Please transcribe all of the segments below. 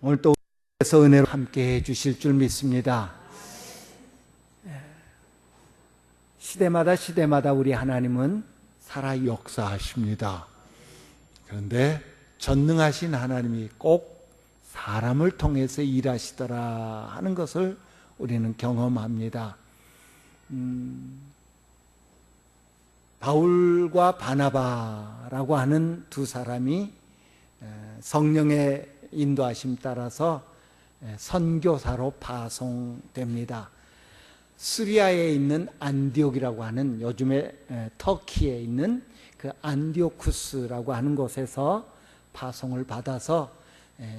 오늘 또 은혜로 함께 해주실 줄 믿습니다. 시대마다 우리 하나님은 살아 역사하십니다. 그런데 전능하신 하나님이 꼭 사람을 통해서 일하시더라 하는 것을 우리는 경험합니다. 바울과 바나바라고 하는 두 사람이 성령의 인도하심 따라서 선교사로 파송됩니다. 시리아에 있는 안디옥이라고 하는, 요즘에 터키에 있는 그 안디오쿠스라고 하는 곳에서 파송을 받아서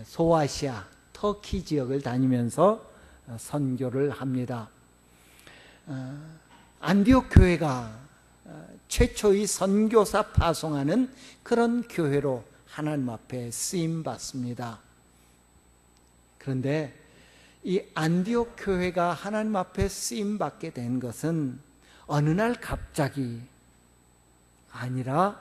소아시아 터키 지역을 다니면서 선교를 합니다. 안디옥 교회가 최초의 선교사 파송하는 그런 교회로 하나님 앞에 쓰임받습니다. 그런데 이 안디옥 교회가 하나님 앞에 쓰임받게 된 것은 어느 날 갑자기 아니라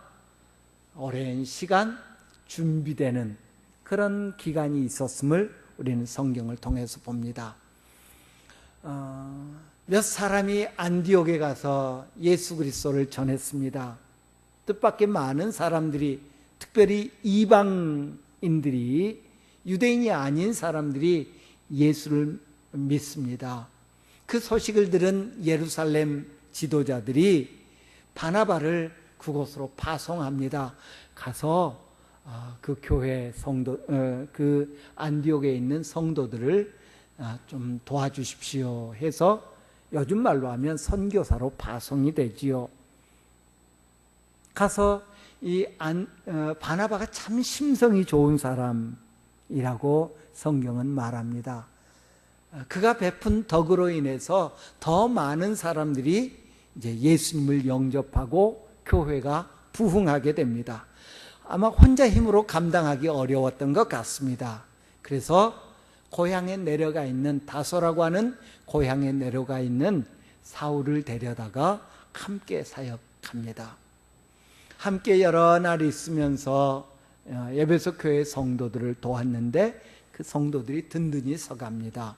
오랜 시간 준비되는 그런 기간이 있었음을 우리는 성경을 통해서 봅니다. 몇 사람이 안디옥에 가서 예수 그리스도를 전했습니다. 뜻밖의 많은 사람들이, 특별히 이방인들이, 유대인이 아닌 사람들이 예수를 믿습니다. 그 소식을 들은 예루살렘 지도자들이 바나바를 그곳으로 파송합니다. 가서 그 교회 성도, 그 안디옥에 있는 성도들을 좀 도와주십시오 해서 요즘 말로 하면 선교사로 파송이 되지요. 가서 바나바가 참 심성이 좋은 사람이라고 성경은 말합니다. 그가 베푼 덕으로 인해서 더 많은 사람들이 이제 예수님을 영접하고 교회가 부흥하게 됩니다. 아마 혼자 힘으로 감당하기 어려웠던 것 같습니다. 그래서 고향에 내려가 있는, 다소라고 하는 고향에 내려가 있는 사울을 데려다가 함께 사역합니다. 함께 여러 날 있으면서 에베소 교회 성도들을 도왔는데 그 성도들이 든든히 서갑니다.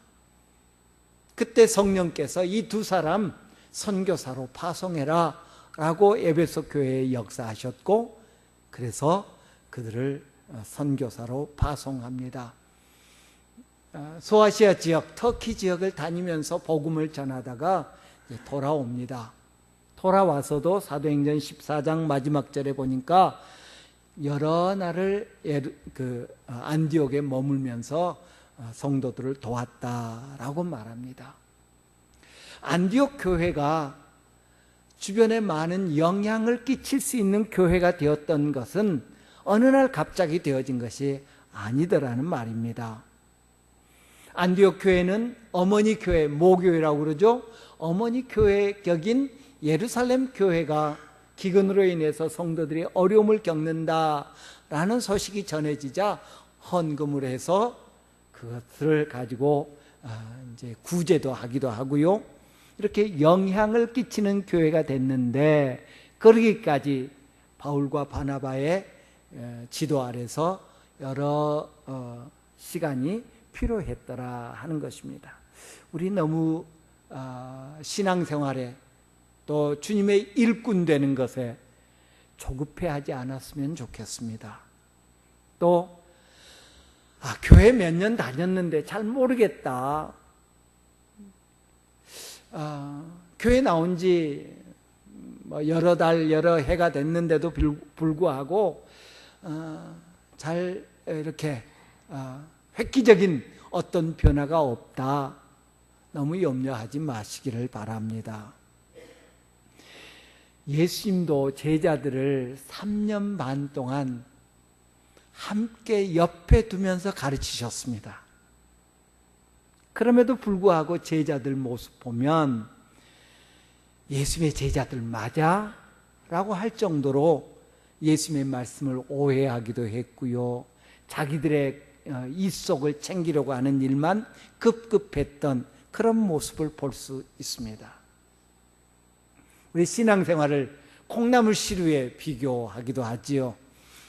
그때 성령께서 이 두 사람 선교사로 파송해라 라고 에베소 교회에 역사하셨고, 그래서 그들을 선교사로 파송합니다. 소아시아 지역, 터키 지역을 다니면서 복음을 전하다가 돌아옵니다. 돌아와서도 사도행전 14장 마지막 절에 보니까 여러 날을 안디옥에 머물면서 성도들을 도왔다라고 말합니다. 안디옥 교회가 주변에 많은 영향을 끼칠 수 있는 교회가 되었던 것은 어느 날 갑자기 되어진 것이 아니더라는 말입니다. 안디옥 교회는 어머니 교회, 모교회라고 그러죠. 어머니 교회 격인 예루살렘 교회가 기근으로 인해서 성도들이 어려움을 겪는다라는 소식이 전해지자 헌금을 해서 그것을 가지고 이제 구제도 하기도 하고요. 이렇게 영향을 끼치는 교회가 됐는데, 그러기까지 바울과 바나바의 지도 아래서 여러 시간이 필요했더라 하는 것입니다. 우리 너무 신앙생활에 또 주님의 일꾼 되는 것에 조급해하지 않았으면 좋겠습니다. 또 교회 몇 년 다녔는데 잘 모르겠다. 교회 나온 지 여러 달, 여러 해가 됐는데도 불구하고 잘 이렇게 획기적인 어떤 변화가 없다. 너무 염려하지 마시기를 바랍니다. 예수님도 제자들을 3년 반 동안 함께 옆에 두면서 가르치셨습니다. 그럼에도 불구하고 제자들 모습 보면 예수님의 제자들 맞아? 라고 할 정도로 예수님의 말씀을 오해하기도 했고요. 자기들의 이속을 챙기려고 하는 일만 급급했던 그런 모습을 볼 수 있습니다. 우리 신앙생활을 콩나물 시루에 비교하기도 하지요.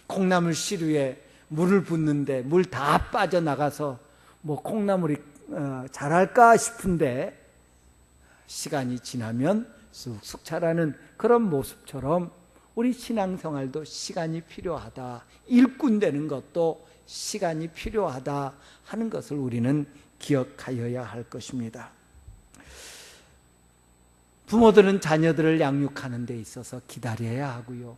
콩나물 시루에 물을 붓는데 물 다 빠져나가서 뭐 콩나물이 자랄까 싶은데 시간이 지나면 쑥쑥 자라는 그런 모습처럼 우리 신앙생활도 시간이 필요하다. 일꾼 되는 것도 시간이 필요하다 하는 것을 우리는 기억하여야 할 것입니다. 부모들은 자녀들을 양육하는 데 있어서 기다려야 하고요.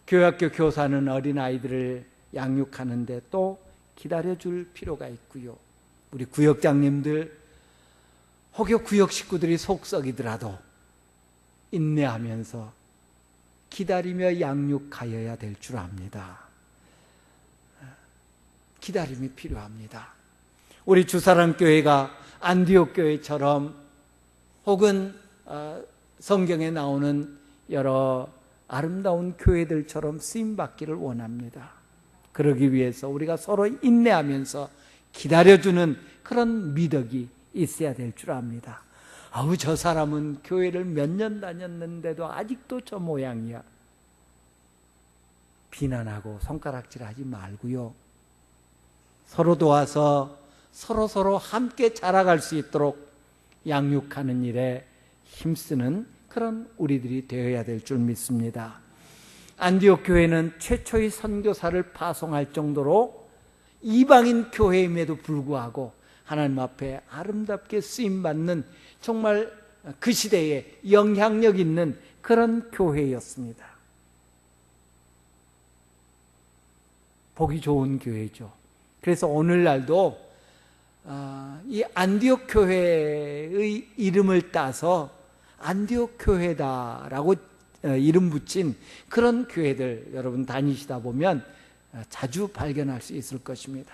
교회학교 교사는 어린아이들을 양육하는 데 또 기다려줄 필요가 있고요. 우리 구역장님들, 혹여 구역 식구들이 속 썩이더라도 인내하면서 기다리며 양육하여야 될 줄 압니다. 기다림이 필요합니다. 우리 주사랑교회가 안디옥 교회처럼 혹은 성경에 나오는 여러 아름다운 교회들처럼 쓰임받기를 원합니다. 그러기 위해서 우리가 서로 인내하면서 기다려주는 그런 미덕이 있어야 될 줄 압니다. 아우, 저 사람은 교회를 몇 년 다녔는데도 아직도 저 모양이야. 비난하고 손가락질하지 말고요. 서로 도와서 서로 함께 자라갈 수 있도록 양육하는 일에 힘쓰는 그런 우리들이 되어야 될 줄 믿습니다. 안디옥 교회는 최초의 선교사를 파송할 정도로 이방인 교회임에도 불구하고 하나님 앞에 아름답게 쓰임받는 정말 그 시대에 영향력 있는 그런 교회였습니다. 보기 좋은 교회죠. 그래서 오늘날도 이 안디옥 교회의 이름을 따서 안디옥 교회다라고 이름 붙인 그런 교회들 여러분 다니시다 보면 자주 발견할 수 있을 것입니다.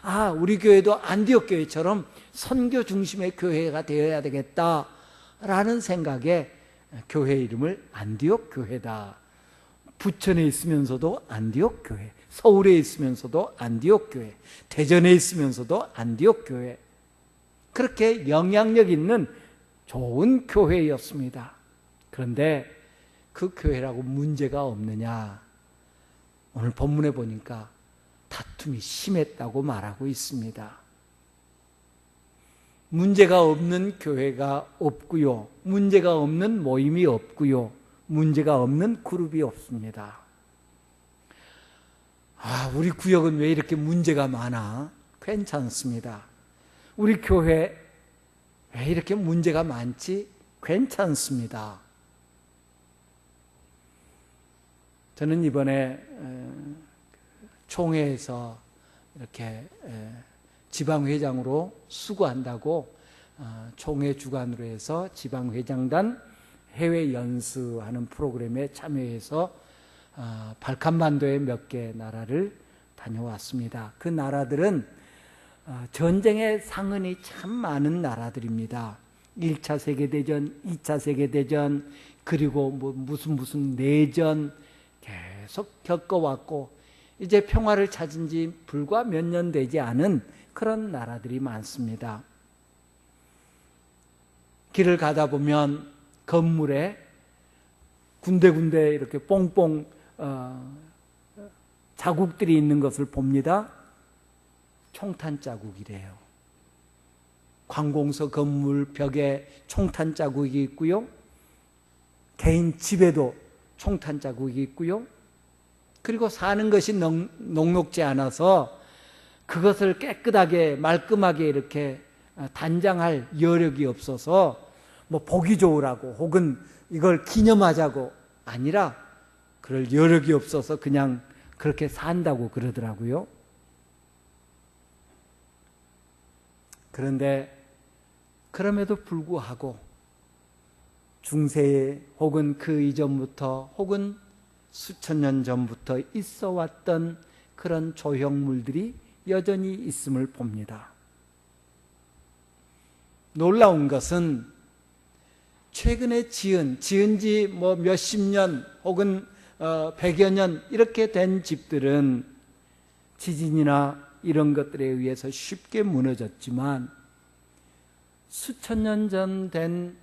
아, 우리 교회도 안디옥 교회처럼 선교 중심의 교회가 되어야 되겠다라는 생각에 교회 이름을 안디옥 교회다. 부천에 있으면서도 안디옥 교회, 서울에 있으면서도 안디옥 교회, 대전에 있으면서도 안디옥 교회, 그렇게 영향력 있는 좋은 교회였습니다. 그런데 그 교회라고 문제가 없느냐? 오늘 본문에 보니까 다툼이 심했다고 말하고 있습니다. 문제가 없는 교회가 없고요. 문제가 없는 모임이 없고요. 문제가 없는 그룹이 없습니다. 아, 우리 구역은 왜 이렇게 문제가 많아? 괜찮습니다. 우리 교회 왜 이렇게 문제가 많지? 괜찮습니다. 저는 이번에 총회에서 이렇게 지방회장으로 수고한다고 총회 주관으로 해서 지방회장단 해외 연수하는 프로그램에 참여해서 발칸반도의 몇 개 나라를 다녀왔습니다. 그 나라들은 전쟁의 상흔이 참 많은 나라들입니다. 1차 세계대전, 2차 세계대전, 그리고 무슨 내전 계속 겪어왔고 이제 평화를 찾은 지 불과 몇 년 되지 않은 그런 나라들이 많습니다. 길을 가다 보면 건물에 군데군데 이렇게 뽕뽕 자국들이 있는 것을 봅니다. 총탄 자국이래요. 관공서 건물 벽에 총탄 자국이 있고요. 개인 집에도 총탄 자국이 있고요. 그리고 사는 것이 녹록지 않아서 그것을 깨끗하게 말끔하게 이렇게 단장할 여력이 없어서 뭐 보기 좋으라고 혹은 이걸 기념하자고 아니라 그럴 여력이 없어서 그냥 그렇게 산다고 그러더라고요. 그런데 그럼에도 불구하고 중세에 혹은 그 이전부터 혹은 수천 년 전부터 있어 왔던 그런 조형물들이 여전히 있음을 봅니다. 놀라운 것은 최근에 지은 지 뭐 몇십 년 혹은 100여 년 이렇게 된 집들은 지진이나 이런 것들에 의해서 쉽게 무너졌지만 수천 년 전 된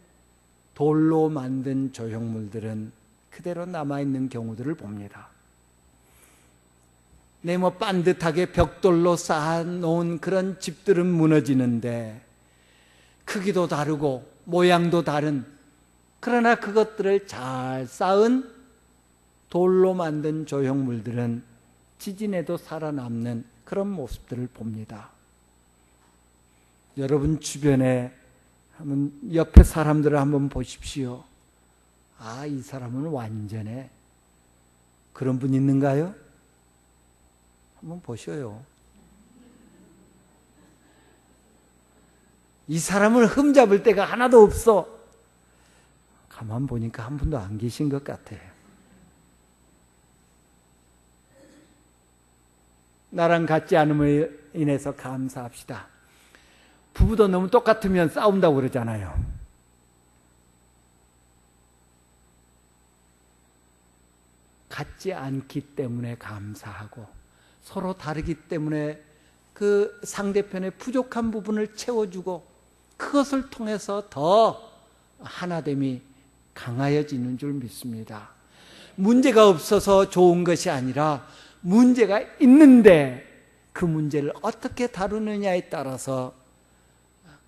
돌로 만든 조형물들은 그대로 남아있는 경우들을 봅니다. 네모 반듯하게 벽돌로 쌓아놓은 그런 집들은 무너지는데 크기도 다르고 모양도 다른, 그러나 그것들을 잘 쌓은 돌로 만든 조형물들은 지진에도 살아남는 그런 모습들을 봅니다. 여러분 주변에 한번 옆에 사람들을 한번 보십시오. 아, 이 사람은 완전해. 그런 분 있는가요? 한번 보셔요. 이 사람을 흠잡을 데가 하나도 없어. 가만 보니까 한 분도 안 계신 것 같아요. 나랑 같지 않음에 인해서 감사합시다. 부부도 너무 똑같으면 싸운다고 그러잖아요. 같지 않기 때문에 감사하고 서로 다르기 때문에 그 상대편의 부족한 부분을 채워주고 그것을 통해서 더 하나됨이 강하여지는 줄 믿습니다. 문제가 없어서 좋은 것이 아니라 문제가 있는데 그 문제를 어떻게 다루느냐에 따라서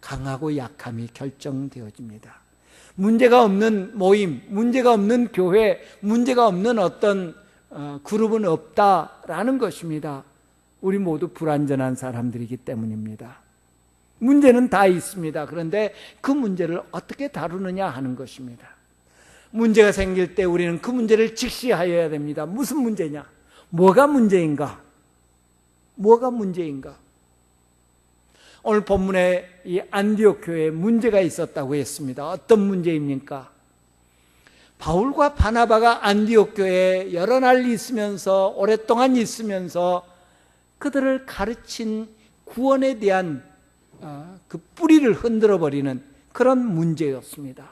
강하고 약함이 결정되어집니다. 문제가 없는 모임, 문제가 없는 교회, 문제가 없는 어떤 그룹은 없다라는 것입니다. 우리 모두 불완전한 사람들이기 때문입니다. 문제는 다 있습니다. 그런데 그 문제를 어떻게 다루느냐 하는 것입니다. 문제가 생길 때 우리는 그 문제를 직시하여야 됩니다. 무슨 문제냐? 뭐가 문제인가? 뭐가 문제인가? 오늘 본문에 이 안디옥 교회에 문제가 있었다고 했습니다. 어떤 문제입니까? 바울과 바나바가 안디옥 교회에 여러 날 있으면서 오랫동안 있으면서 그들을 가르친 구원에 대한 그 뿌리를 흔들어 버리는 그런 문제였습니다.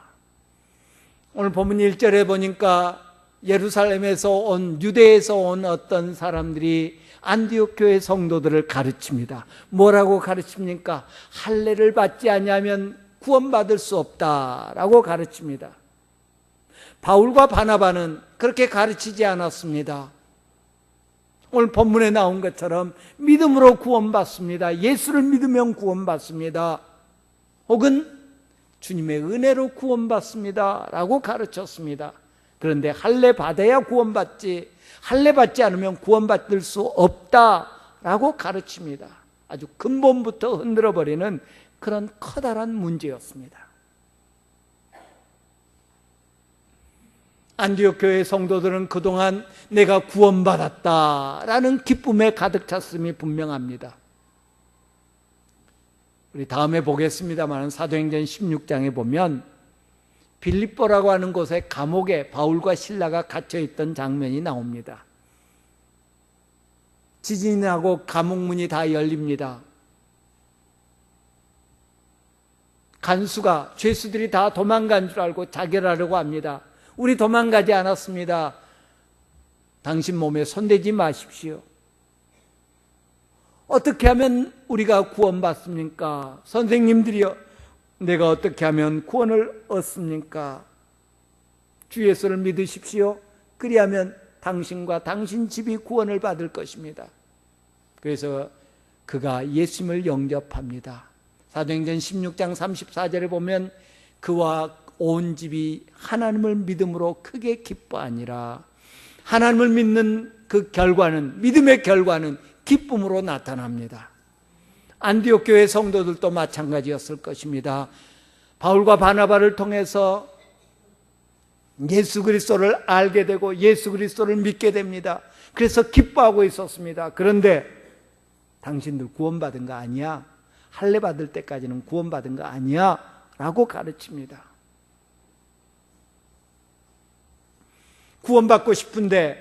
오늘 본문 1절에 보니까 예루살렘에서 온, 유대에서 온 어떤 사람들이 안디옥 교회 성도들을 가르칩니다. 뭐라고 가르칩니까? 할례를 받지 아니하면 구원받을 수 없다라고 가르칩니다. 바울과 바나바는 그렇게 가르치지 않았습니다. 오늘 본문에 나온 것처럼 믿음으로 구원받습니다. 예수를 믿으면 구원받습니다. 혹은 주님의 은혜로 구원받습니다 라고 가르쳤습니다. 그런데 할례 받아야 구원받지, 할례 받지 않으면 구원받을 수 없다라고 가르칩니다. 아주 근본부터 흔들어버리는 그런 커다란 문제였습니다. 안디옥 교회 성도들은 그동안 내가 구원받았다라는 기쁨에 가득 찼음이 분명합니다. 우리 다음에 보겠습니다만 사도행전 16장에 보면 빌립보라고 하는 곳에 감옥에 바울과 실라가 갇혀있던 장면이 나옵니다. 지진이 나고 감옥문이 다 열립니다. 간수가, 죄수들이 다 도망간 줄 알고 자결하려고 합니다. 우리 도망가지 않았습니다. 당신 몸에 손대지 마십시오. 어떻게 하면 우리가 구원받습니까? 선생님들이여, 내가 어떻게 하면 구원을 얻습니까? 주 예수를 믿으십시오. 그리하면 당신과 당신 집이 구원을 받을 것입니다. 그래서 그가 예수님을 영접합니다. 사도행전 16장 34절에 보면 그와 온 집이 하나님을 믿음으로 크게 기뻐하니라. 하나님을 믿는 그 결과는, 믿음의 결과는 기쁨으로 나타납니다. 안디옥 교회 성도들도 마찬가지였을 것입니다. 바울과 바나바를 통해서 예수 그리스도를 알게 되고 예수 그리스도를 믿게 됩니다. 그래서 기뻐하고 있었습니다. 그런데 당신들 구원받은 거 아니야? 할례 받을 때까지는 구원받은 거 아니야? 라고 가르칩니다. 구원받고 싶은데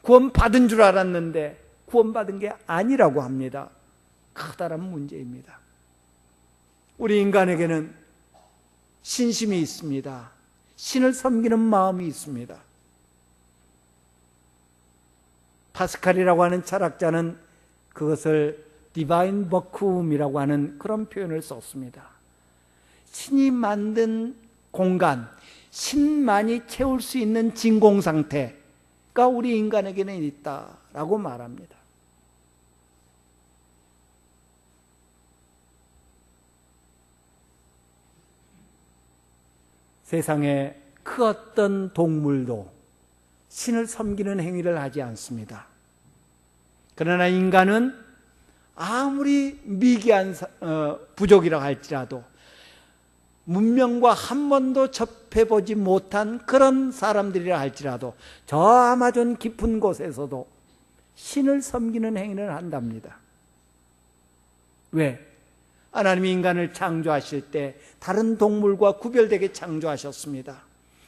구원받은 줄 알았는데 구원받은 게 아니라고 합니다. 커다란 문제입니다. 우리 인간에게는 신심이 있습니다. 신을 섬기는 마음이 있습니다. 파스칼이라고 하는 철학자는 그것을 디바인 버큐움이라고 하는 그런 표현을 썼습니다. 신이 만든 공간, 신만이 채울 수 있는 진공 상태가 우리 인간에게는 있다라고 말합니다. 세상에 그 어떤 동물도 신을 섬기는 행위를 하지 않습니다. 그러나 인간은 아무리 미개한 부족이라 할지라도 문명과 한 번도 접해보지 못한 그런 사람들이라 할지라도 저 아마존 깊은 곳에서도 신을 섬기는 행위를 한답니다. 왜? 하나님이 인간을 창조하실 때 다른 동물과 구별되게 창조하셨습니다.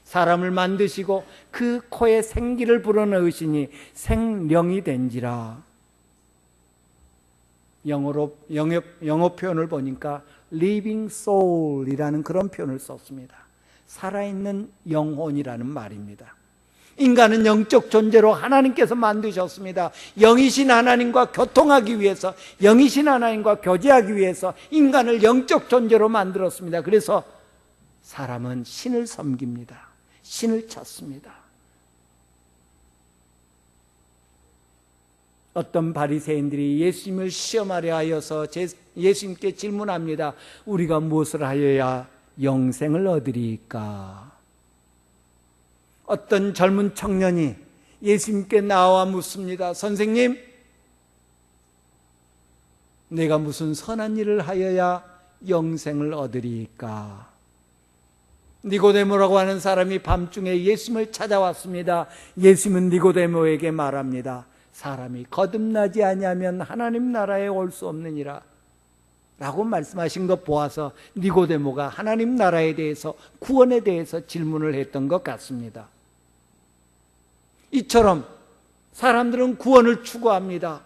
사람을 만드시고 그 코에 생기를 불어넣으시니 생령이 된지라. 영어 표현을 보니까 living soul이라는 그런 표현을 썼습니다. 살아있는 영혼이라는 말입니다. 인간은 영적 존재로 하나님께서 만드셨습니다. 영이신 하나님과 교통하기 위해서, 영이신 하나님과 교제하기 위해서 인간을 영적 존재로 만들었습니다. 그래서 사람은 신을 섬깁니다. 신을 찾습니다. 어떤 바리새인들이 예수님을 시험하려 하여서 예수님께 질문합니다. 우리가 무엇을 하여야 영생을 얻으리까? 어떤 젊은 청년이 예수님께 나와 묻습니다. 선생님, 내가 무슨 선한 일을 하여야 영생을 얻으리까? 니고데모라고 하는 사람이 밤중에 예수님을 찾아왔습니다. 예수님은 니고데모에게 말합니다. 사람이 거듭나지 아니하면 하나님 나라에 올 수 없느니라 라고 말씀하신 것 보아서 니고데모가 하나님 나라에 대해서, 구원에 대해서 질문을 했던 것 같습니다. 이처럼 사람들은 구원을 추구합니다.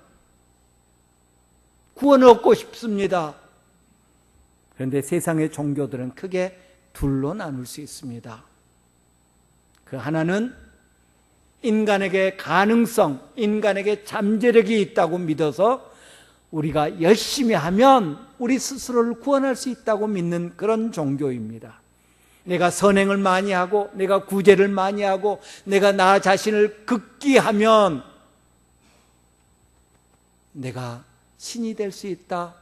구원을 얻고 싶습니다. 그런데 세상의 종교들은 크게 둘로 나눌 수 있습니다. 그 하나는 인간에게 가능성, 인간에게 잠재력이 있다고 믿어서 우리가 열심히 하면 우리 스스로를 구원할 수 있다고 믿는 그런 종교입니다. 내가 선행을 많이 하고, 내가 구제를 많이 하고, 내가 나 자신을 극기하면 내가 신이 될 수 있다.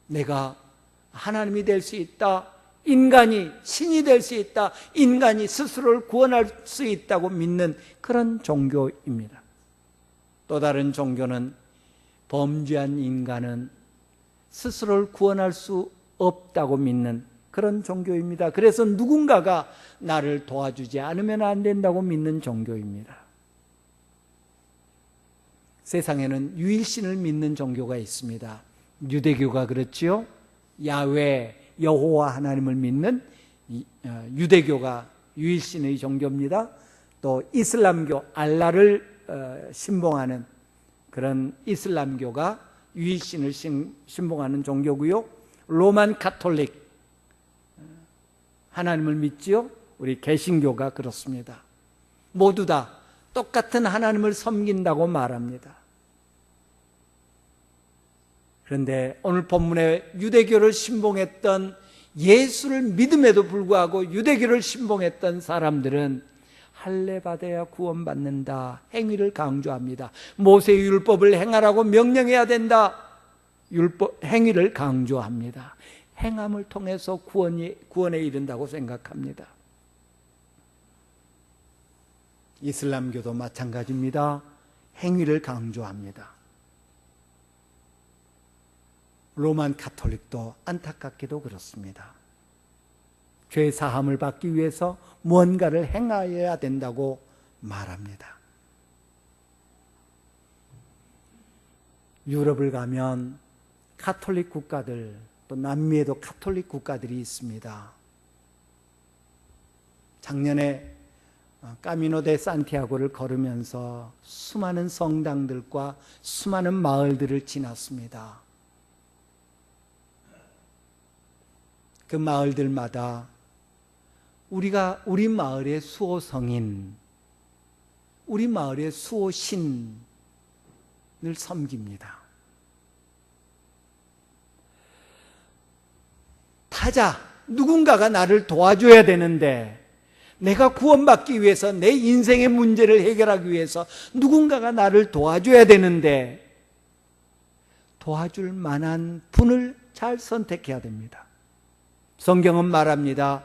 내가 하나님이 될 수 있다. 인간이 신이 될 수 있다. 인간이 스스로를 구원할 수 있다고 믿는 그런 종교입니다. 또 다른 종교는 범죄한 인간은 스스로를 구원할 수 없다고 믿는 그런 종교입니다. 그래서 누군가가 나를 도와주지 않으면 안 된다고 믿는 종교입니다. 세상에는 유일신을 믿는 종교가 있습니다. 유대교가 그렇지요. 야훼, 여호와 하나님을 믿는 유대교가 유일신의 종교입니다. 또 이슬람교, 알라를 신봉하는 그런 이슬람교가 유일신을 신봉하는 종교고요. 로만 카톨릭, 하나님을 믿지요. 우리 개신교가 그렇습니다. 모두 다 똑같은 하나님을 섬긴다고 말합니다. 그런데 오늘 본문에 유대교를 신봉했던, 예수를 믿음에도 불구하고 유대교를 신봉했던 사람들은 할례 받아야 구원받는다, 행위를 강조합니다. 모세의 율법을 행하라고 명령해야 된다, 행위를 강조합니다. 행함을 통해서 구원에 이른다고 생각합니다. 이슬람교도 마찬가지입니다. 행위를 강조합니다. 로만 카톨릭도 안타깝게도 그렇습니다. 죄 사함을 받기 위해서 무언가를 행하여야 된다고 말합니다. 유럽을 가면 카톨릭 국가들, 또 남미에도 카톨릭 국가들이 있습니다. 작년에 까미노 데 산티아고를 걸으면서 수많은 성당들과 수많은 마을들을 지났습니다. 그 마을들마다 우리 마을의 수호성인, 우리 마을의 수호신을 섬깁니다. 타자, 누군가가 나를 도와줘야 되는데, 내가 구원받기 위해서, 내 인생의 문제를 해결하기 위해서 누군가가 나를 도와줘야 되는데, 도와줄 만한 분을 잘 선택해야 됩니다. 성경은 말합니다.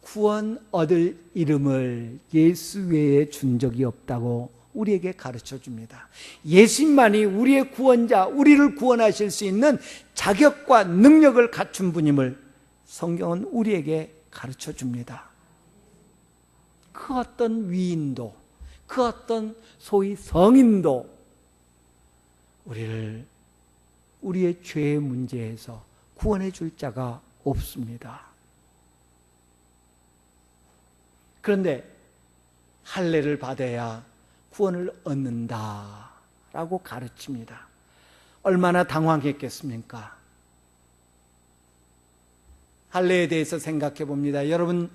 구원 얻을 이름을 예수 외에 준 적이 없다고 우리에게 가르쳐 줍니다. 예수님만이 우리의 구원자, 우리를 구원하실 수 있는 자격과 능력을 갖춘 분임을 성경은 우리에게 가르쳐 줍니다. 그 어떤 위인도, 그 어떤 소위 성인도 우리를 우리의 죄의 문제에서 구원해 줄 자가 없습니다. 그런데 할례를 받아야 구원을 얻는다라고 가르칩니다. 얼마나 당황했겠습니까? 할례에 대해서 생각해 봅니다. 여러분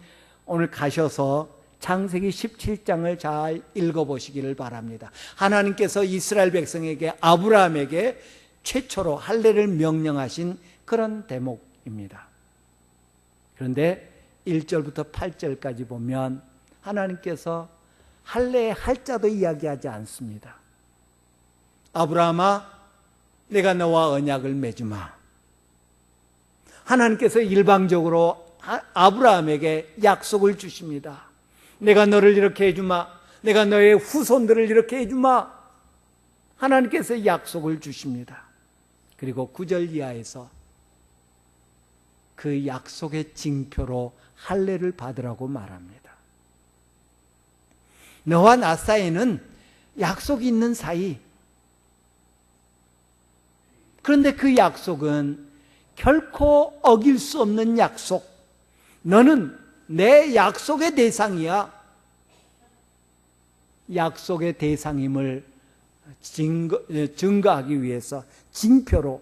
오늘 가셔서 창세기 17장을 잘 읽어보시기를 바랍니다. 하나님께서 이스라엘 백성에게, 아브라함에게 최초로 할례를 명령하신 그런 대목입니다. 그런데 1절부터 8절까지 보면 하나님께서 할례의 할자도 이야기하지 않습니다. 아브라함아, 내가 너와 언약을 맺으마. 하나님께서 일방적으로 아브라함에게 약속을 주십니다. 내가 너를 이렇게 해주마. 내가 너의 후손들을 이렇게 해주마. 하나님께서 약속을 주십니다. 그리고 9절 이하에서 그 약속의 징표로 할례를 받으라고 말합니다. 너와 나 사이에는 약속이 있는 사이. 그런데 그 약속은 결코 어길 수 없는 약속. 너는 내 약속의 대상이야. 약속의 대상임을 증거하기 위해서 징표로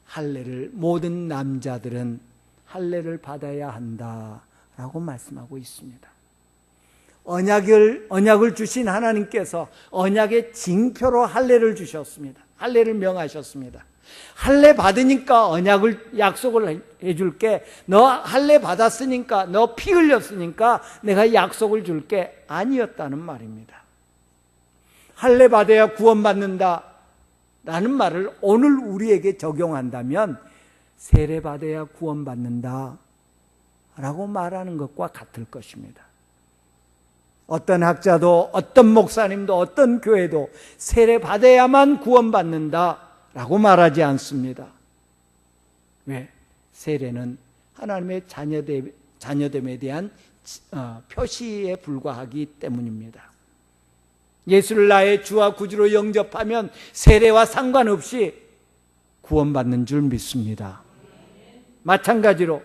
할례를, 모든 남자들은 할례를 받아야 한다라고 말씀하고 있습니다. 언약을 주신 하나님께서 언약의 징표로 할례를 주셨습니다. 할례를 명하셨습니다. 할례 받으니까 약속을 해줄게. 너 할례 받았으니까, 너 피 흘렸으니까 내가 약속을 줄게. 아니었다는 말입니다. 할례 받아야 구원받는다 라는 말을 오늘 우리에게 적용한다면 세례 받아야 구원받는다 라고 말하는 것과 같을 것입니다. 어떤 학자도, 어떤 목사님도, 어떤 교회도 세례 받아야만 구원받는다 라고 말하지 않습니다. 왜? 세례는 하나님의 자녀됨에 대한 표시에 불과하기 때문입니다. 예수를 나의 주와 구주로 영접하면 세례와 상관없이 구원받는 줄 믿습니다. 마찬가지로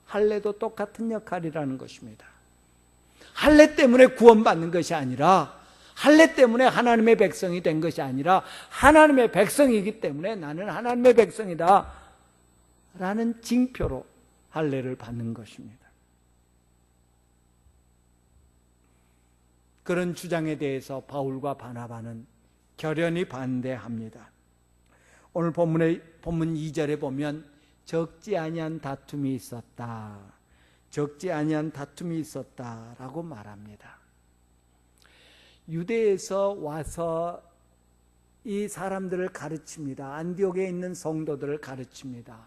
할례도 똑같은 역할이라는 것입니다. 할례 때문에 구원받는 것이 아니라, 할례 때문에 하나님의 백성이 된 것이 아니라, 하나님의 백성이기 때문에 나는 하나님의 백성이다 라는 징표로 할례를 받는 것입니다. 그런 주장에 대해서 바울과 바나바는 결연히 반대합니다. 오늘 본문 2절에 보면 적지 아니한 다툼이 있었다. 적지 아니한 다툼이 있었다라고 말합니다. 유대에서 와서 이 사람들을 가르칩니다. 안디옥에 있는 성도들을 가르칩니다.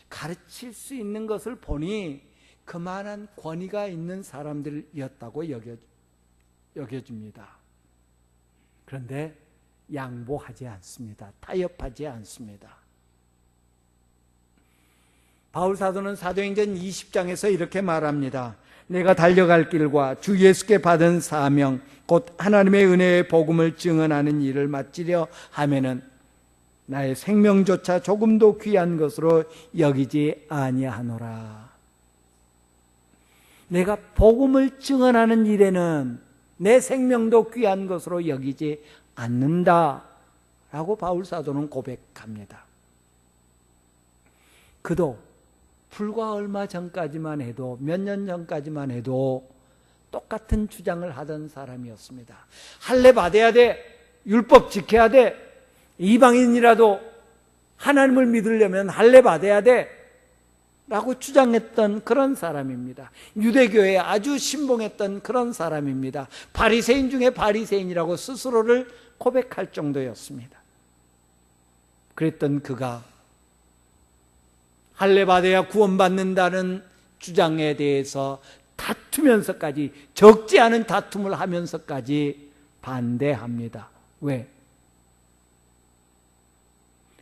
가르칠 수 있는 것을 보니 그만한 권위가 있는 사람들이었다고 여겨집니다. 그런데 양보하지 않습니다. 타협하지 않습니다. 바울 사도는 사도행전 20장에서 이렇게 말합니다. 내가 달려갈 길과 주 예수께 받은 사명 곧 하나님의 은혜의 복음을 증언하는 일을 마치려 하면은 나의 생명조차 조금도 귀한 것으로 여기지 아니하노라. 내가 복음을 증언하는 일에는 내 생명도 귀한 것으로 여기지 않는다라고 바울 사도는 고백합니다. 그도 불과 얼마 전까지만 해도, 몇 년 전까지만 해도 똑같은 주장을 하던 사람이었습니다. 할례 받아야 돼. 율법 지켜야 돼. 이방인이라도 하나님을 믿으려면 할례 받아야 돼. 라고 주장했던 그런 사람입니다. 유대교에 아주 신봉했던 그런 사람입니다. 바리새인 중에 바리새인이라고 스스로를 고백할 정도였습니다. 그랬던 그가 할례 받아야 구원받는다는 주장에 대해서 다투면서까지, 적지 않은 다툼을 하면서까지 반대합니다. 왜?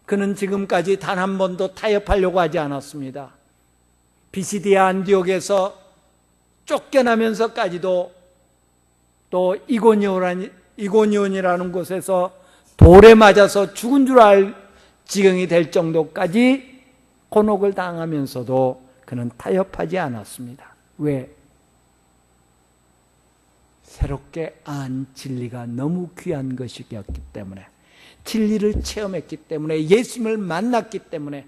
그는 지금까지 단 한 번도 타협하려고 하지 않았습니다. 비시디아 안디옥에서 쫓겨나면서까지도, 또 이고니온이라는 곳에서 돌에 맞아서 죽은 줄 알 지경이 될 정도까지 곤혹을 당하면서도 그는 타협하지 않았습니다. 왜? 새롭게 안 진리가 너무 귀한 것이었기 때문에, 진리를 체험했기 때문에, 예수님을 만났기 때문에,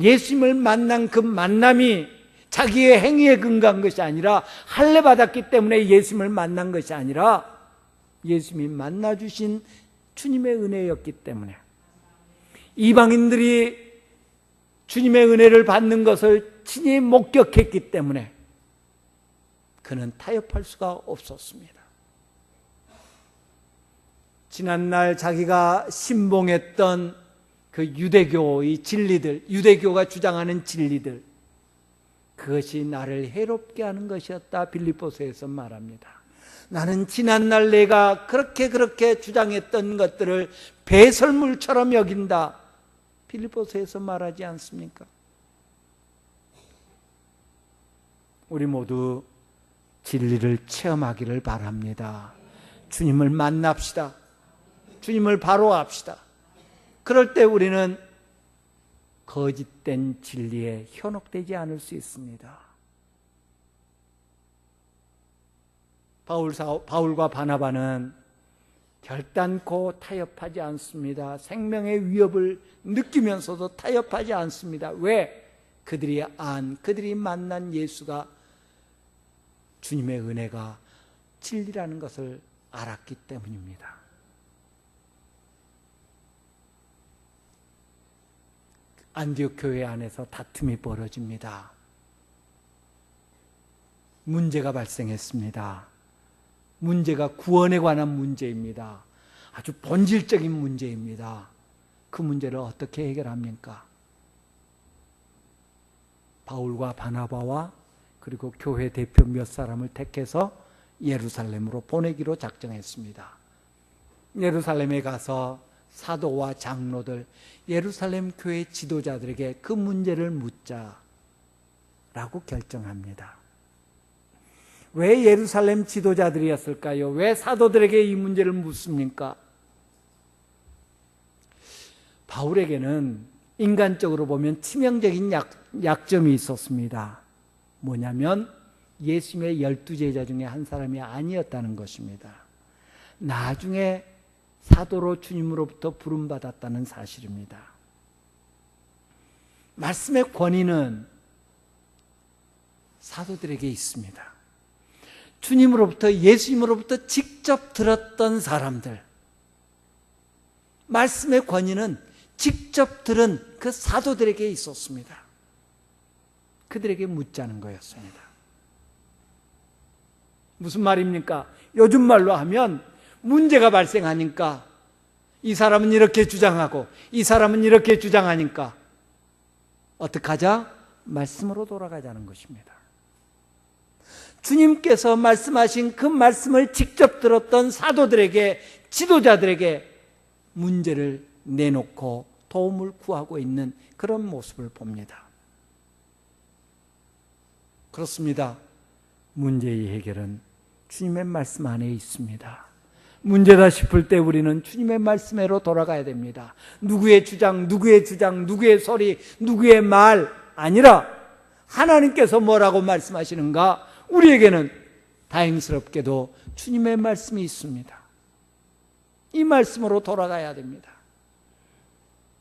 예수님을 만난 그 만남이 자기의 행위에 근거한 것이 아니라, 할례받았기 때문에 예수님을 만난 것이 아니라 예수님이 만나주신 주님의 은혜였기 때문에, 이방인들이 주님의 은혜를 받는 것을 친히 목격했기 때문에 그는 타협할 수가 없었습니다. 지난날 자기가 신봉했던 그 유대교의 진리들, 유대교가 주장하는 진리들, 그것이 나를 해롭게 하는 것이었다, 빌립보서에서 말합니다. 나는 지난날 내가 그렇게 주장했던 것들을 배설물처럼 여긴다, 빌립보서에서 말하지 않습니까? 우리 모두 진리를 체험하기를 바랍니다. 주님을 만납시다. 주님을 바로 합시다. 그럴 때 우리는 거짓된 진리에 현혹되지 않을 수 있습니다. 바울과 바나바는 결단코 타협하지 않습니다. 생명의 위협을 느끼면서도 타협하지 않습니다. 왜? 그들이 만난 예수가, 주님의 은혜가 진리라는 것을 알았기 때문입니다. 안디옥 교회 안에서 다툼이 벌어집니다. 문제가 발생했습니다. 문제가 구원에 관한 문제입니다. 아주 본질적인 문제입니다. 그 문제를 어떻게 해결합니까? 바울과 바나바와 그리고 교회 대표 몇 사람을 택해서 예루살렘으로 보내기로 작정했습니다. 예루살렘에 가서 사도와 장로들, 예루살렘 교회 지도자들에게 그 문제를 묻자라고 결정합니다. 왜 예루살렘 지도자들이었을까요? 왜 사도들에게 이 문제를 묻습니까? 바울에게는 인간적으로 보면 치명적인 약점이 있었습니다. 뭐냐면 예수님의 12제자 중에 한 사람이 아니었다는 것입니다. 나중에 사도로 주님으로부터 부름받았다는 사실입니다. 말씀의 권위는 사도들에게 있습니다. 주님으로부터, 예수님으로부터 직접 들었던 사람들, 말씀의 권위는 직접 들은 그 사도들에게 있었습니다. 그들에게 묻자는 거였습니다. 무슨 말입니까? 요즘 말로 하면 문제가 발생하니까 이 사람은 이렇게 주장하고 이 사람은 이렇게 주장하니까 어떡하자? 말씀으로 돌아가자는 것입니다. 주님께서 말씀하신 그 말씀을 직접 들었던 사도들에게, 지도자들에게 문제를 내놓고 도움을 구하고 있는 그런 모습을 봅니다. 그렇습니다. 문제의 해결은 주님의 말씀 안에 있습니다. 문제다 싶을 때 우리는 주님의 말씀으로 돌아가야 됩니다. 누구의 주장, 누구의 소리, 누구의 말 아니라 하나님께서 뭐라고 말씀하시는가? 우리에게는 다행스럽게도 주님의 말씀이 있습니다. 이 말씀으로 돌아가야 됩니다.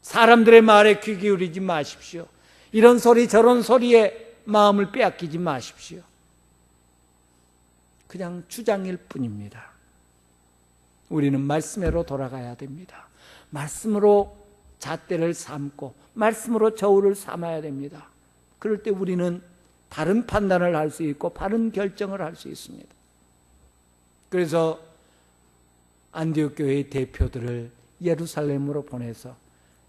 사람들의 말에 귀 기울이지 마십시오. 이런 소리 저런 소리에 마음을 빼앗기지 마십시오. 그냥 주장일 뿐입니다. 우리는 말씀으로 돌아가야 됩니다. 말씀으로 잣대를 삼고 말씀으로 저울을 삼아야 됩니다. 그럴 때 우리는 바른 판단을 할 수 있고 바른 결정을 할 수 있습니다. 그래서 안디옥 교회의 대표들을 예루살렘으로 보내서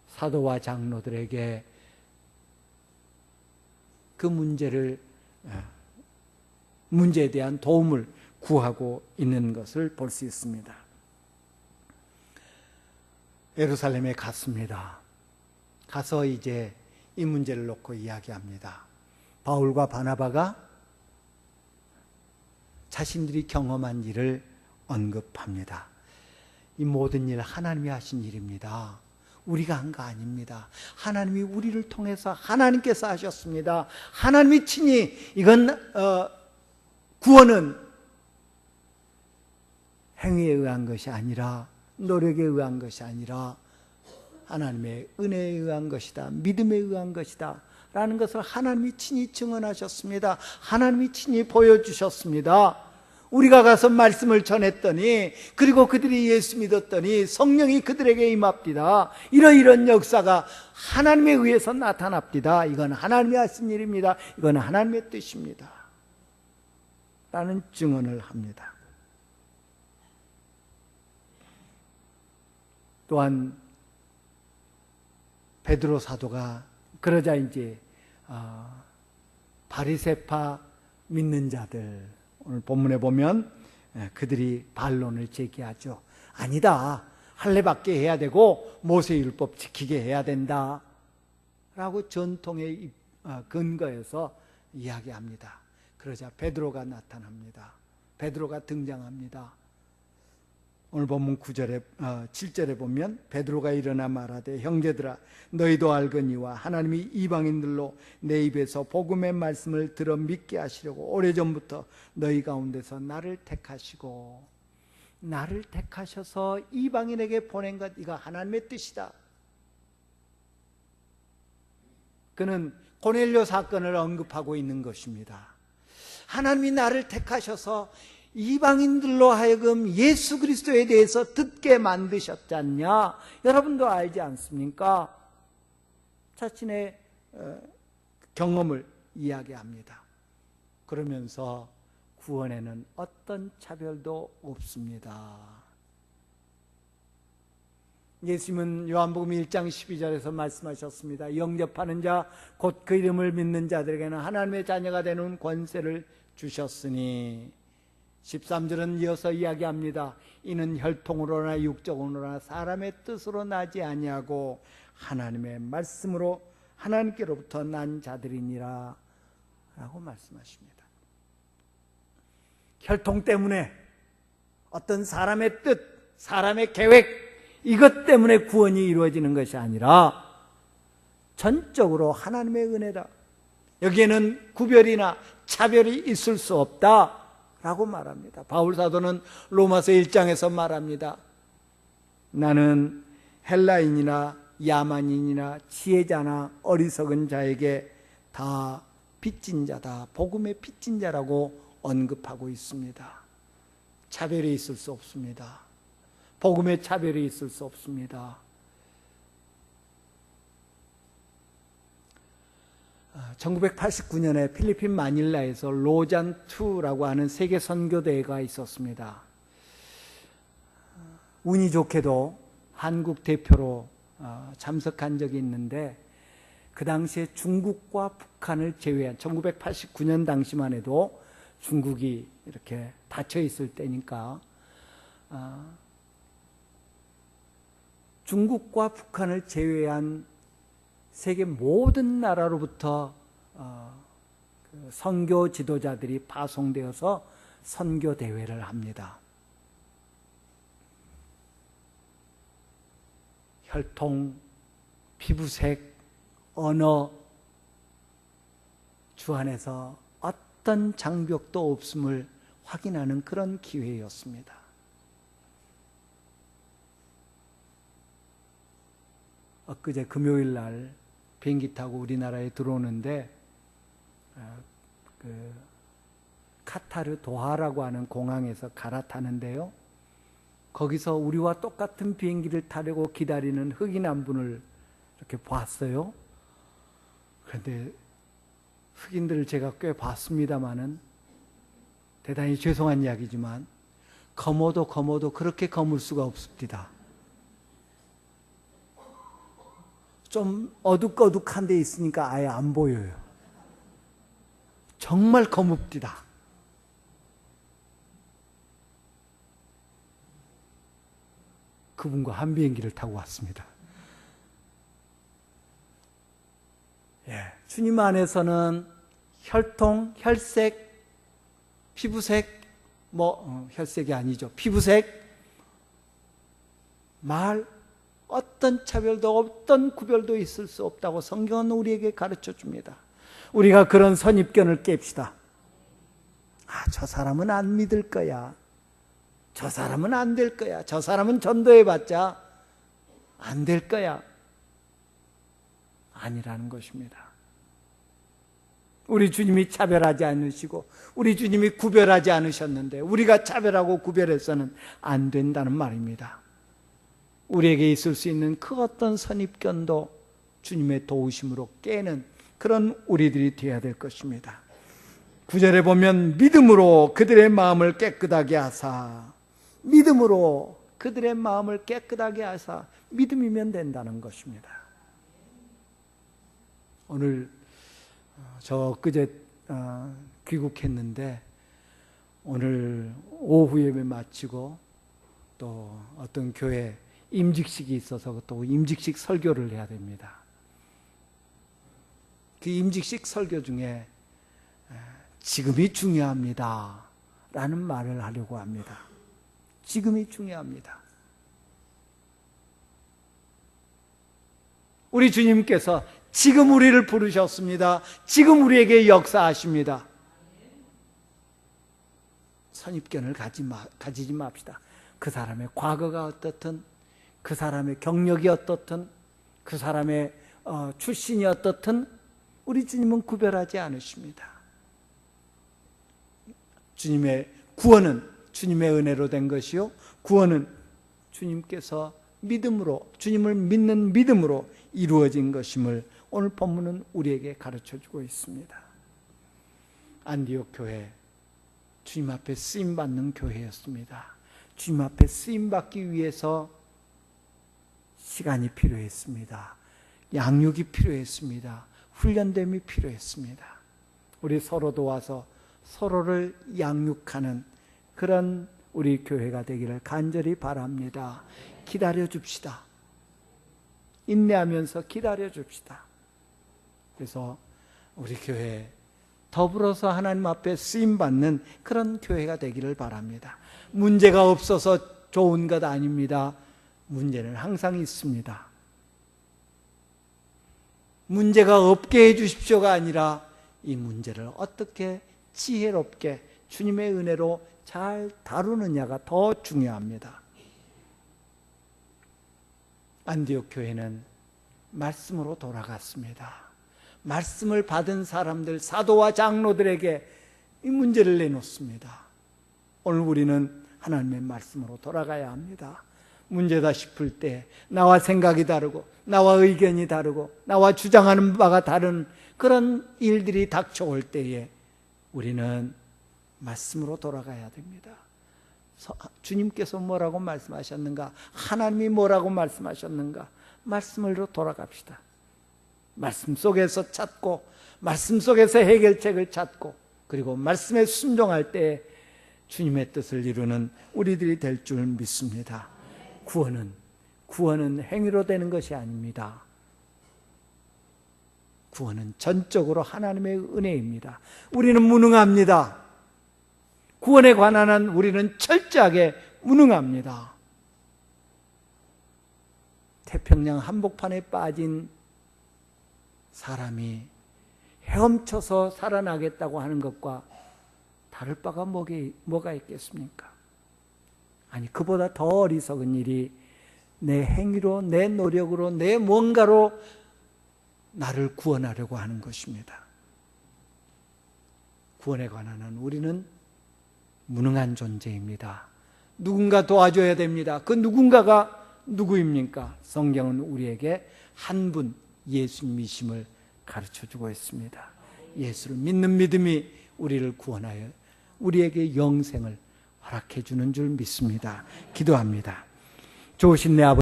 사도와 장로들에게 그 문제를 문제에 대한 도움을 구하고 있는 것을 볼 수 있습니다. 예루살렘에 갔습니다. 가서 이제 이 문제를 놓고 이야기합니다. 바울과 바나바가 자신들이 경험한 일을 언급합니다. 이 모든 일 하나님이 하신 일입니다. 우리가 한 거 아닙니다. 하나님이 우리를 통해서 하나님께서 하셨습니다. 하나님이 친히 이건 구원은 행위에 의한 것이 아니라, 노력에 의한 것이 아니라 하나님의 은혜에 의한 것이다, 믿음에 의한 것이다 라는 것을 하나님이 친히 증언하셨습니다. 하나님이 친히 보여주셨습니다. 우리가 가서 말씀을 전했더니, 그리고 그들이 예수 믿었더니 성령이 그들에게 임합니다. 이러이런 역사가 하나님에 의해서 나타납니다. 이건 하나님이 하신 일입니다. 이건 하나님의 뜻입니다 라는 증언을 합니다. 또한 베드로 사도가 그러자 이제 바리새파 믿는 자들, 오늘 본문에 보면 그들이 반론을 제기하죠. 아니다, 할례받게 해야 되고 모세율법 지키게 해야 된다 라고 전통의 근거에서 이야기합니다. 그러자 베드로가 나타납니다. 베드로가 등장합니다. 오늘 본문 7절에 보면 베드로가 일어나 말하되, 형제들아 너희도 알거니와 하나님이 이방인들로 내 입에서 복음의 말씀을 들어 믿게 하시려고 오래전부터 너희 가운데서 나를 택하시고, 나를 택하셔서 이방인에게 보낸 것, 이거 하나님의 뜻이다. 그는 고넬료 사건을 언급하고 있는 것입니다. 하나님이 나를 택하셔서 이방인들로 하여금 예수 그리스도에 대해서 듣게 만드셨지 않냐? 여러분도 알지 않습니까? 자신의 경험을 이야기합니다. 그러면서 구원에는 어떤 차별도 없습니다. 예수님은 요한복음 1장 12절에서 말씀하셨습니다. 영접하는 자 곧 그 이름을 믿는 자들에게는 하나님의 자녀가 되는 권세를 주셨으니, 13절은 이어서 이야기합니다. 이는 혈통으로나 육적으로나 사람의 뜻으로 나지 아니하고 하나님의 말씀으로 하나님께로부터 난 자들이니라 라고 말씀하십니다. 혈통 때문에, 어떤 사람의 뜻, 사람의 계획, 이것 때문에 구원이 이루어지는 것이 아니라 전적으로 하나님의 은혜다. 여기에는 구별이나 차별이 있을 수 없다 라고 말합니다. 바울 사도는 로마서 1장에서 말합니다. 나는 헬라인이나 야만인이나 지혜자나 어리석은 자에게 다 빚진 자다, 복음의 빚진 자라고 언급하고 있습니다. 차별이 있을 수 없습니다. 복음의 차별이 있을 수 없습니다. 1989년에 필리핀 마닐라에서 로잔2라고 하는 세계 선교대회가 있었습니다. 운이 좋게도 한국 대표로 참석한 적이 있는데, 그 당시에 중국과 북한을 제외한 1989년 당시만 해도 중국이 이렇게 닫혀 있을 때니까 중국과 북한을 제외한 세계 모든 나라로부터 선교 지도자들이 파송되어서 선교 대회를 합니다. 혈통, 피부색, 언어, 주 안에서 어떤 장벽도 없음을 확인하는 그런 기회였습니다. 엊그제 금요일 날 비행기 타고 우리나라에 들어오는데 카타르 도하라고 하는 공항에서 갈아타는데요, 거기서 우리와 똑같은 비행기를 타려고 기다리는 흑인 한 분을 이렇게 봤어요. 그런데 흑인들을 제가 꽤 봤습니다마는, 대단히 죄송한 이야기지만 검어도 그렇게 검을 수가 없습니다. 좀 어둑어둑한 데 있으니까 아예 안 보여요. 정말 거뭅디다. 그분과 한 비행기를 타고 왔습니다. 주님 안에서는 혈통, 혈색, 피부색, 혈색이 아니죠. 피부색, 말, 어떤 차별도 어떤 구별도 있을 수 없다고 성경은 우리에게 가르쳐 줍니다. 우리가 그런 선입견을 깹시다. 저 사람은 안 믿을 거야. 저 사람은 안 될 거야. 저 사람은 전도해봤자 안 될 거야. 아니라는 것입니다. 우리 주님이 차별하지 않으시고 우리 주님이 구별하지 않으셨는데 우리가 차별하고 구별해서는 안 된다는 말입니다. 우리에게 있을 수 있는 그 어떤 선입견도 주님의 도우심으로 깨는 그런 우리들이 되어야 될 것입니다. 9절에 보면 믿음으로 그들의 마음을 깨끗하게 하사, 믿음으로 그들의 마음을 깨끗하게 하사, 믿음이면 된다는 것입니다. 오늘 저 엊그제 귀국했는데 오늘 오후 예배 마치고 또 어떤 교회 임직식이 있어서 또 임직식 설교를 해야 됩니다. 그 임직식 설교 중에 지금이 중요합니다 라는 말을 하려고 합니다. 지금이 중요합니다. 우리 주님께서 지금 우리를 부르셨습니다. 지금 우리에게 역사하십니다. 선입견을 가지지 맙시다. 그 사람의 과거가 어떻든, 그 사람의 경력이 어떻든, 그 사람의 출신이 어떻든 우리 주님은 구별하지 않으십니다. 주님의 구원은 주님의 은혜로 된 것이요, 구원은 주님께서 믿음으로, 주님을 믿는 믿음으로 이루어진 것임을 오늘 본문은 우리에게 가르쳐주고 있습니다. 안디옥 교회, 주님 앞에 쓰임받는 교회였습니다. 주님 앞에 쓰임받기 위해서 시간이 필요했습니다. 양육이 필요했습니다. 훈련됨이 필요했습니다. 우리 서로 도와서 서로를 양육하는 그런 우리 교회가 되기를 간절히 바랍니다. 기다려 줍시다. 인내하면서 기다려 줍시다. 그래서 우리 교회 더불어서 하나님 앞에 쓰임받는 그런 교회가 되기를 바랍니다. 문제가 없어서 좋은 것 아닙니다. 문제는 항상 있습니다. 문제가 없게 해 주십시오가 아니라 이 문제를 어떻게 지혜롭게 주님의 은혜로 잘 다루느냐가 더 중요합니다. 안디옥 교회는 말씀으로 돌아갔습니다. 말씀을 받은 사람들, 사도와 장로들에게 이 문제를 내놓습니다. 오늘 우리는 하나님의 말씀으로 돌아가야 합니다. 문제다 싶을 때 나와 생각이 다르고 나와 의견이 다르고 나와 주장하는 바가 다른 그런 일들이 닥쳐올 때에 우리는 말씀으로 돌아가야 됩니다. 주님께서 뭐라고 말씀하셨는가? 하나님이 뭐라고 말씀하셨는가? 말씀으로 돌아갑시다. 말씀 속에서 찾고 말씀 속에서 해결책을 찾고 그리고 말씀에 순종할 때 주님의 뜻을 이루는 우리들이 될 줄 믿습니다. 구원은 행위로 되는 것이 아닙니다. 구원은 전적으로 하나님의 은혜입니다. 우리는 무능합니다. 구원에 관한 한 우리는 철저하게 무능합니다. 태평양 한복판에 빠진 사람이 헤엄쳐서 살아나겠다고 하는 것과 다를 바가 뭐가 있겠습니까? 아니, 그보다 더 어리석은 일이 내 행위로, 내 노력으로, 내 뭔가로 나를 구원하려고 하는 것입니다. 구원에 관한 한 우리는 무능한 존재입니다. 누군가 도와줘야 됩니다. 그 누군가가 누구입니까? 성경은 우리에게 한 분, 예수님이심을 가르쳐주고 있습니다. 예수를 믿는 믿음이 우리를 구원하여 우리에게 영생을 허락해 주는 줄 믿습니다. 기도합니다. 좋으신 내 아버지,